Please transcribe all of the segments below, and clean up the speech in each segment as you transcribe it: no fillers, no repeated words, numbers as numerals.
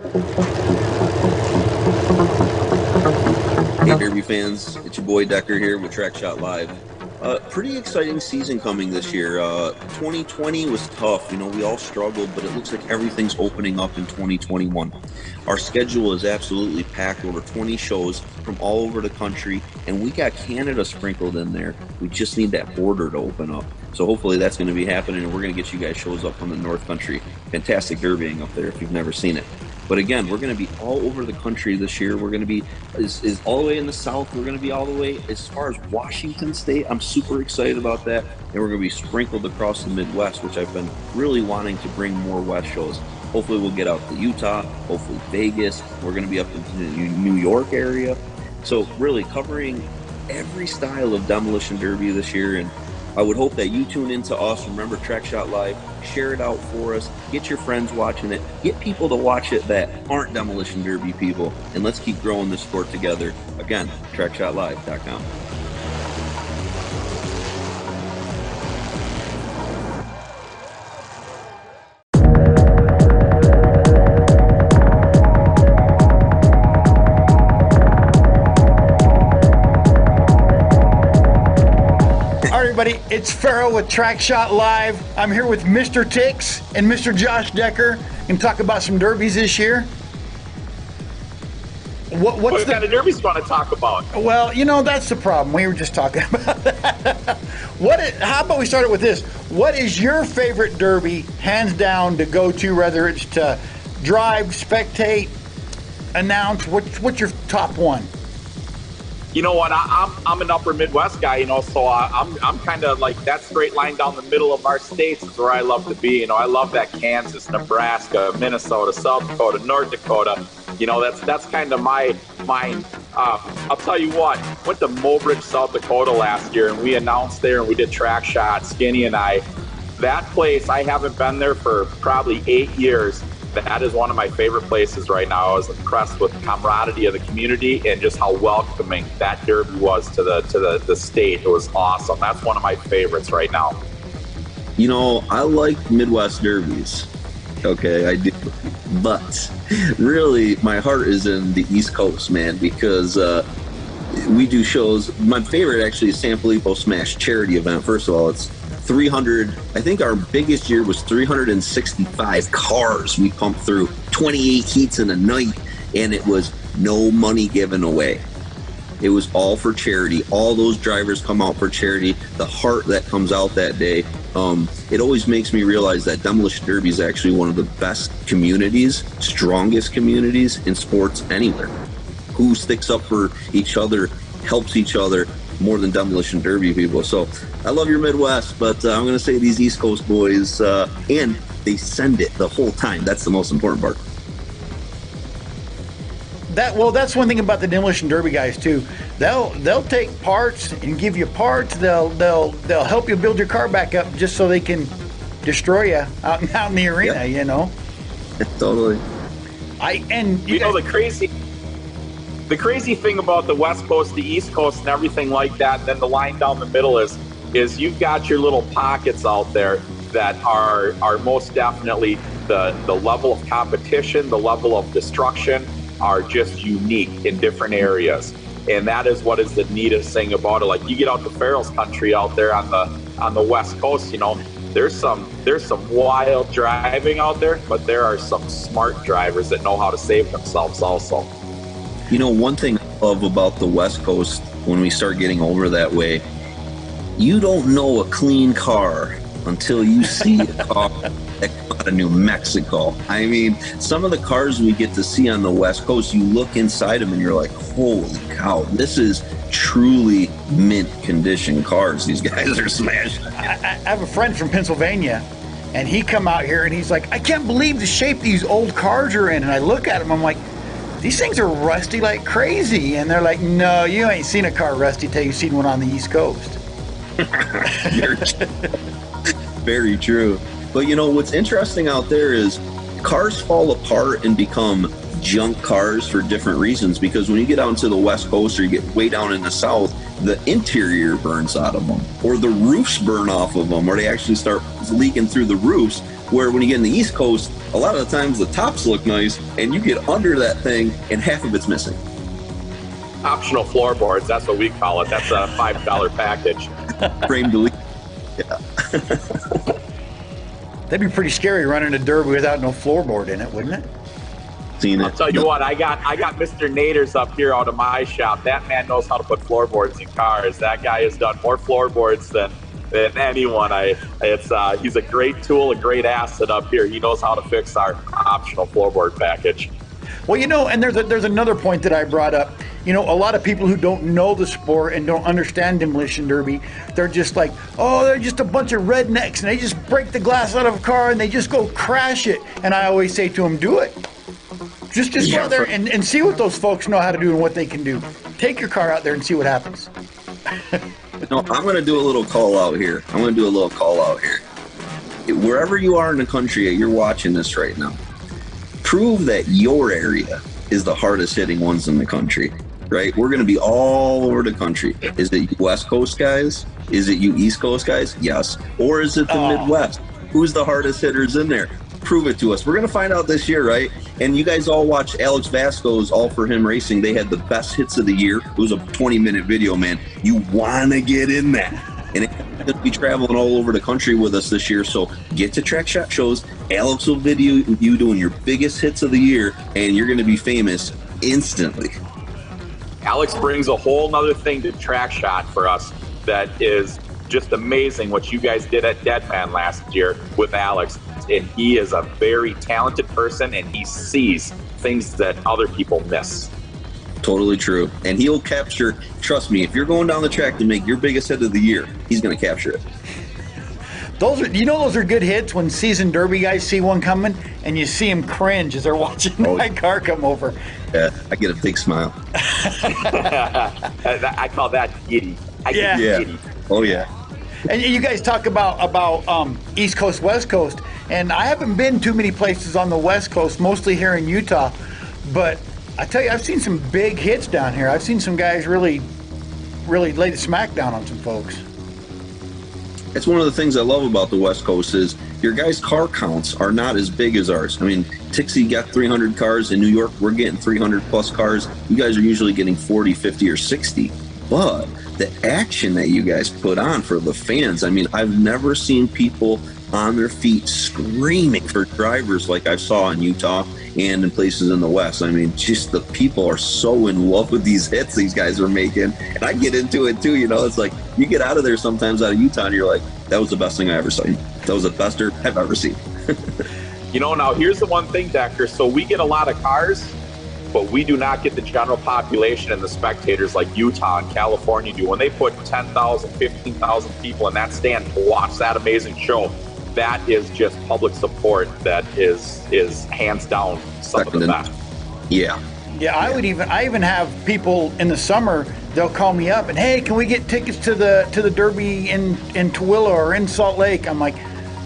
Hey, Derby fans, it's your boy Decker here with Track Shot Live. Pretty exciting season coming this year. 2020 was tough. We all struggled, but it looks like everything's opening up in 2021. Our schedule is absolutely packed, over 20 shows from all over the country, and we got Canada sprinkled in there. We just need that border to open up. So hopefully that's going to be happening, and we're going to get you guys shows up from the North Country. Fantastic derbying up there if you've never seen it. But again, we're going to be all over the country this year. We're going to be is all the way in the South. We're going to be all the way as far as Washington State. I'm super excited about that. And we're going to be sprinkled across the Midwest, which I've been really wanting to bring more West shows. Hopefully we'll get out to Utah, hopefully Vegas. We're going to be up in the New York area. So really covering every style of Demolition Derby this year. And I would hope that you tune into us. Remember Track Shot Live, share it out for us, get your friends watching it, get people to watch it that aren't Demolition Derby people, and let's keep growing this sport together. Again, trackshotlive.com. It's Farrell with Track Shot Live. I'm here with Mr. Tix and Mr. Josh Decker and talk about some derbies this year. What kind of derbies you want to talk about? Well, that's the problem. We were just talking about that. How about we start it with this? What is your favorite derby, hands down, to go to, whether it's to drive, spectate, announce? What's your top one? You know what? I'm an Upper Midwest guy, so I'm kind of like that straight line down the middle of our states is where I love to be. I love that Kansas, Nebraska, Minnesota, South Dakota, North Dakota. That's kind of my mind. I'll tell you what, went to Mobridge, South Dakota last year, and we announced there, and we did track shots, Skinny and I. That place, I haven't been there for probably 8 years. That is one of my favorite places right now. I was impressed with the camaraderie of the community and just how welcoming that derby was to the state. It was awesome. That's one of my favorites right now. I like Midwest derbies. Okay, I do. But really, my heart is in the East Coast, man, because we do shows. My favorite actually is San Filippo Smash charity event. First of all, it's 300, I think our biggest year was 365 cars we pumped through, 28 heats in a night, and it was no money given away. It was all for charity. All those drivers come out for charity. The heart that comes out that day, it always makes me realize that Demolition Derby is actually one of the best communities, strongest communities in sports anywhere. Who sticks up for each other, helps each other, more than Demolition Derby people. So I love your Midwest, but I'm going to say these East Coast boys, and they send it the whole time. That's the most important part. That's one thing about the Demolition Derby guys too. They'll take parts and give you parts. They'll help you build your car back up just so they can destroy you out in the arena. Yep. Totally. The crazy thing about the West Coast, the East Coast, and everything like that, then the line down the middle is you've got your little pockets out there that are most definitely the level of competition, the level of destruction are just unique in different areas. And that is what is the neatest thing about it. Like you get out to Farrell's country out there on the West Coast, there's some wild driving out there, but there are some smart drivers that know how to save themselves also. One thing I love about the West Coast, when we start getting over that way, you don't know a clean car until you see a car that comes out of New Mexico. I mean, some of the cars we get to see on the West Coast, you look inside them and you're like, holy cow, this is truly mint condition cars these guys are smashing. I have a friend from Pennsylvania, and he come out here and he's like, I can't believe the shape these old cars are in. And I look at him, I'm like, these things are rusty like crazy. And they're like, no, you ain't seen a car rusty till you've seen one on the East Coast. Very true. But what's interesting out there is cars fall apart and become junk cars for different reasons, because when you get out into the West Coast or you get way down in the South, the interior burns out of them, or the roofs burn off of them, or they actually start leaking through the roofs. Where when you get in the East Coast, a lot of the times the tops look nice, and you get under that thing, and half of it's missing. Optional floorboards, that's what we call it. That's a $5 package. Frame delete. Yeah. That'd be pretty scary running a Derby without no floorboard in it, wouldn't it? Seen it. I'll tell you what, I got Mr. Naders up here out of my shop. That man knows how to put floorboards in cars. That guy has done more floorboards than anyone. He's a great tool, a great asset up here. He knows how to fix our optional floorboard package. Well, and there's another point that I brought up. A lot of people who don't know the sport and don't understand demolition derby, they're just like, oh, they're just a bunch of rednecks, and they just break the glass out of a car and they just go crash it. And I always say to them, do it. Just go out there and see what those folks know how to do and what they can do. Take your car out there and see what happens. No, I'm going to do a little call out here. Wherever you are in the country, you're watching this right now. Prove that your area is the hardest hitting ones in the country, right? We're going to be all over the country. Is it you West Coast guys? Is it you East Coast guys? Yes. Or is it the Midwest? Who's the hardest hitters in there? Prove it to us. We're going to find out this year, right? And you guys all watched Alex Vasco's All For Him Racing. They had the best hits of the year. It was a 20-minute video, man. You want to get in that. And it's going to be traveling all over the country with us this year. So get to Track Shot shows. Alex will video you doing your biggest hits of the year, and you're going to be famous instantly. Alex brings a whole nother thing to Track Shot for us that is just amazing, what you guys did at Deadman last year with Alex. And he is a very talented person, and he sees things that other people miss. Totally true. And he'll capture, trust me, if you're going down the track to make your biggest hit of the year, he's going to capture it. Those are good hits when seasoned Derby guys see one coming and you see them cringe as they're watching my car come over. Yeah, I get a big smile. I call that giddy. Giddy. Oh, yeah. And you guys talk about East Coast, West Coast, and I haven't been too many places on the West Coast, mostly here in Utah, but I tell you, I've seen some big hits down here. I've seen some guys really lay the smack down on some folks. It's one of the things I love about the West Coast is your guys' car counts are not as big as ours. I mean, Tixie got 300 cars. In New York, we're getting 300 plus cars. You guys are usually getting 40, 50, or 60. But the action that you guys put on for the fans, I mean, I've never seen people on their feet screaming for drivers like I saw in Utah and in places in the West. I mean, just the people are so in love with these hits these guys are making. And I get into it too, it's like you get out of there sometimes out of Utah and you're like, that was the best thing I ever seen. That was the best dirt I've ever seen. Now here's the one thing, Decker. So we get a lot of cars, but we do not get the general population and the spectators like Utah and California do. When they put 10,000, 15,000 people in that stand to watch that amazing show, that is just public support that is hands down some of the best. Yeah, I even have people in the summer, they'll call me up and, hey, can we get tickets to the Derby in Tooele or in Salt Lake? I'm like,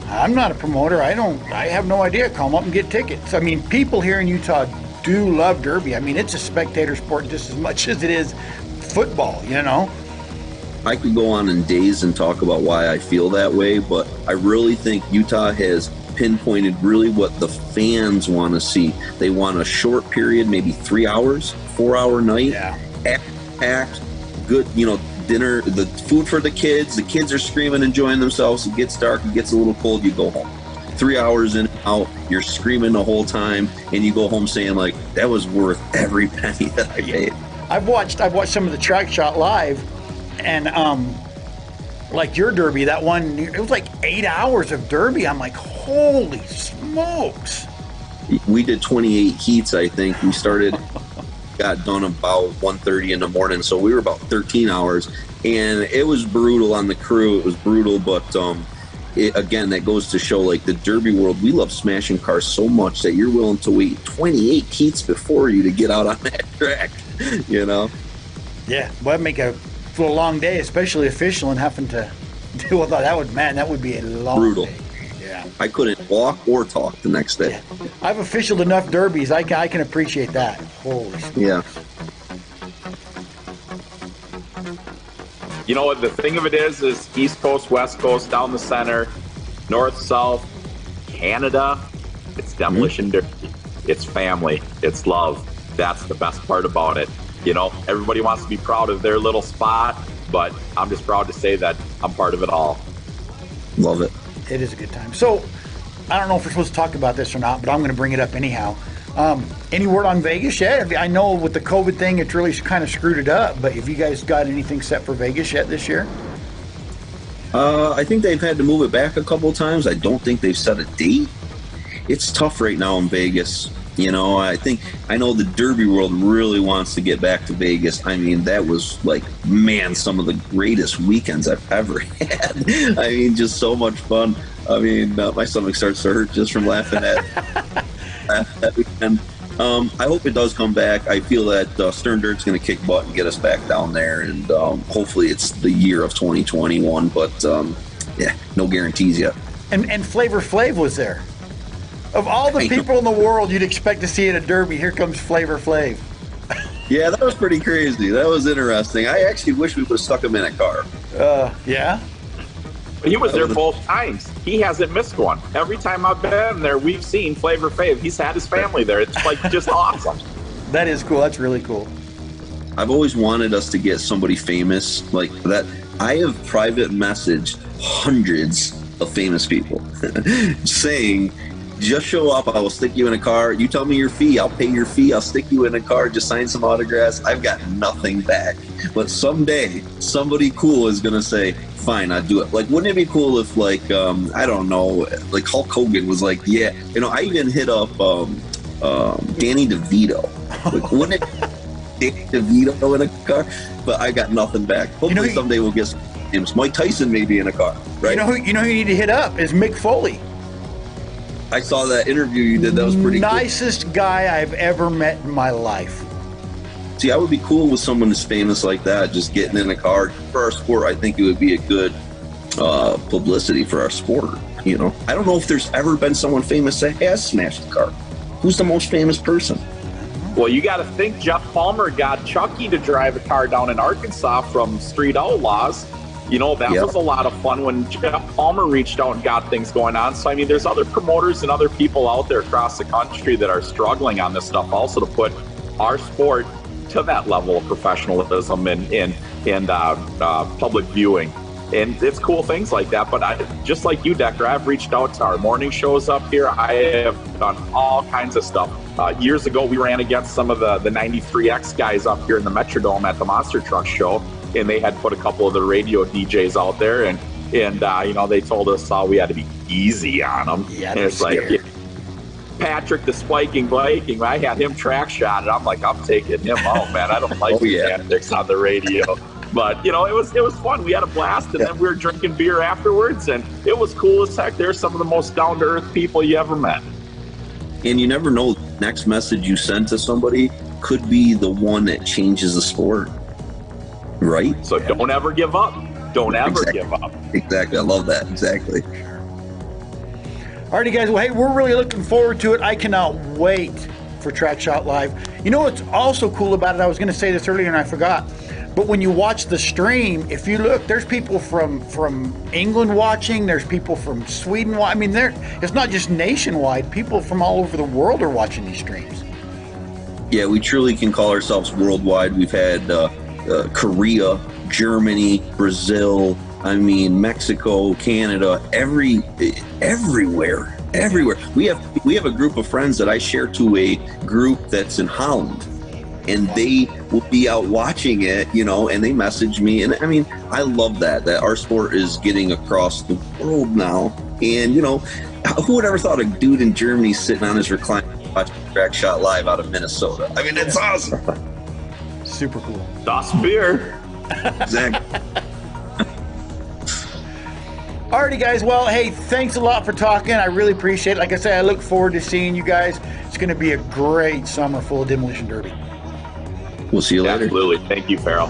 I'm not a promoter. I have no idea. Call them up and get tickets. I mean, people here in Utah do love Derby. I mean, it's a spectator sport just as much as it is football, I could go on in days and talk about why I feel that way, but I really think Utah has pinpointed really what the fans want to see. They want a short period, maybe 3 hours, 4-hour night, packed, good, dinner, the food for the kids are screaming, enjoying themselves. It gets dark, it gets a little cold, you go home. 3 hours in and out, you're screaming the whole time, and you go home saying, like, that was worth every penny that I paid. I've watched some of the Track Shot live, and like your Derby, that one, it was like 8 hours of Derby. I'm like, holy smokes. We did 28 heats, I think. We got done about 1:30 in the morning, so we were about 13 hours, and it was brutal on the crew. It was brutal, but again, that goes to show, like, the Derby world, we love smashing cars so much that you're willing to wait 28 heats before you to get out on that track, Yeah, well, that'd make a long day, especially official, and having to do all that. That would be a long brutal day. Yeah, I couldn't walk or talk the next day. Yeah. I've officialed enough derbies. I can appreciate that. Holy smokes. Yeah. The thing of it is East Coast, West Coast, down the center, north, south, Canada, it's Demolition Derby. It's family. It's love. That's the best part about it. You know, everybody wants to be proud of their little spot, but I'm just proud to say that I'm part of it all. Love it. It is a good time. So, I don't know if we're supposed to talk about this or not, but I'm going to bring it up anyhow. Any word on Vegas yet? I know with the COVID thing, it's really kind of screwed it up, but have you guys got anything set for Vegas yet this year? I think they've had to move it back a couple of times. I don't think they've set a date. It's tough right now in Vegas. You know, I know the Derby world really wants to get back to Vegas. I mean, that was like, man, some of the greatest weekends I've ever had. I mean, just so much fun. I mean, my stomach starts to hurt just from laughing at that weekend. I hope it does come back. I feel that Stern Dirt's going to kick butt and get us back down there, and hopefully it's the year of 2021. But yeah, no guarantees yet. And Flavor Flav was there. Of all the people in the world you'd expect to see at a Derby, here comes Flavor Flav. Yeah, that was pretty crazy. That was interesting. I actually wish we would have stuck him in a car. Yeah? But he was there both times. He hasn't missed one. Every time I've been there, we've seen Flavor Flav. He's had his family there. It's like just awesome. That is cool. That's really cool. I've always wanted us to get somebody famous like that. I have private messaged hundreds of famous people saying, just show up, I will stick you in a car. You tell me your fee, I'll pay your fee. I'll stick you in a car, just sign some autographs. I've got nothing back. But someday, somebody cool is going to say, fine, I'll do it. Like, wouldn't it be cool if, like, I don't know, like Hulk Hogan was like, yeah. You know, I even hit up Danny DeVito. Like, wouldn't it be Danny DeVito in a car? But I got nothing back. Hopefully someday we'll get some names. Mike Tyson may be in a car, right? You know who you need to hit up is Mick Foley. I saw that interview you did. That was pretty nicest guy I've ever met in my life. See, I would be cool with someone as famous like that, just getting in a car. For our sport, I think it would be a good publicity for our sport. You know, I don't know if there's ever been someone famous that has smashed a car. Who's the most famous person? Well, you got to think Jeff Palmer got Chucky to drive a car down in Arkansas from Street Outlaws. You know, that was a lot of fun when Jeff Palmer reached out and got things going on. So, I mean, there's other promoters and other people out there across the country that are struggling on this stuff also to put our sport to that level of professionalism and public viewing. And it's cool things like that. But just like you, Decker, I've reached out to our morning shows up here. I have done all kinds of stuff. Years ago, we ran against some of the 93X guys up here in the Metrodome at the Monster Truck Show. And they had put a couple of the radio DJs out there, and you know, they told us we had to be easy on them. Yeah, and it's like Patrick the Spiking Viking. I had him track shotted. I'm like, I'm taking him out, man. I don't like the antics on the radio. But you know, it was fun. We had a blast, and then we were drinking beer afterwards, and it was cool as heck. They're some of the most down to earth people you ever met. And you never know, the next message you send to somebody could be the one that changes the sport. Right? So don't ever give up. Don't ever give up. Exactly. I love that. Exactly. Alrighty, guys. Well, hey, we're really looking forward to it. I cannot wait for Track Shot Live. You know what's also cool about it? I was going to say this earlier and I forgot. But when you watch the stream, if you look, there's people from England watching. There's people from Sweden. I mean, it's not just nationwide. People from all over the world are watching these streams. Yeah, we truly can call ourselves worldwide. We've had Korea, Germany, Brazil, I mean, Mexico, Canada, everywhere. We have a group of friends that I share to a group that's in Holland, and they will be out watching it, you know, and they message me. And I mean, I love that our sport is getting across the world now. And, you know, who would ever thought a dude in Germany sitting on his recliner watching Track Shot Live out of Minnesota? I mean, it's awesome. Super cool. Das Beer. Exactly. Alrighty, guys. Well, hey, thanks a lot for talking. I really appreciate it. Like I said, I look forward to seeing you guys. It's going to be a great summer full of Demolition Derby. We'll see you later. Absolutely. Thank you, Farrell.